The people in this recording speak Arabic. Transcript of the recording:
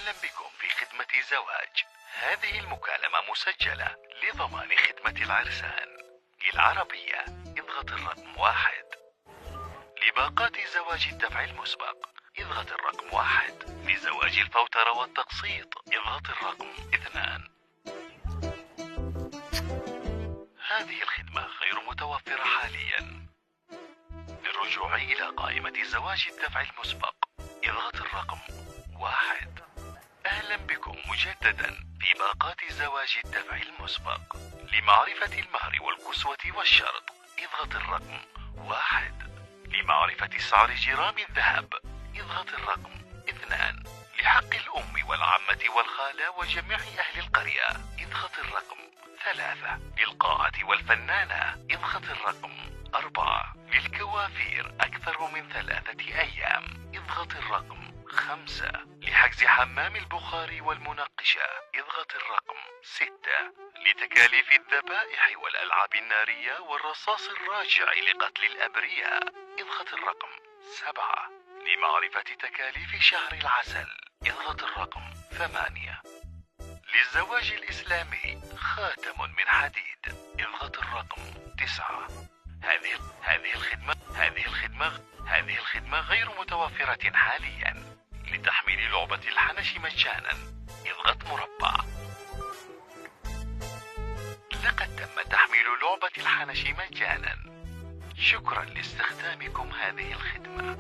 أهلا بكم في خدمة زواج. هذه المكالمة مسجلة لضمان خدمة العرسان. العربية اضغط الرقم 1. لباقات زواج الدفع المسبق اضغط الرقم 1. لزواج الفوترة والتقسيط اضغط الرقم 2. هذه الخدمة غير متوفرة حاليا. للرجوع إلى قائمة زواج الدفع المسبق اضغط الرقم 1. أهلا بكم مجددا في باقات زواج الدفع المسبق. لمعرفة المهر والكسوة والشرط اضغط الرقم 1. لمعرفة سعر جرام الذهب اضغط الرقم 2. لحق الأم والعمة والخالة وجميع أهل القرية اضغط الرقم 3. للقاعة والفنانة اضغط الرقم 4. للكوافير أكثر من 3 أيام اضغط الرقم 5. لحجز حمام البخار والمنقشة اضغط الرقم 6. لتكاليف الذبائح والألعاب النارية والرصاص الراجع لقتل الأبرياء اضغط الرقم 7. لمعرفة تكاليف شهر العسل اضغط الرقم 8. للزواج الإسلامي خاتم من حديد اضغط الرقم 9. هذه الخدمة غير متوفرة حاليا. لتحميل لعبة الحنش مجانا اضغط مربع. لقد تم تحميل لعبة الحنش مجانا. شكرا لاستخدامكم هذه الخدمة.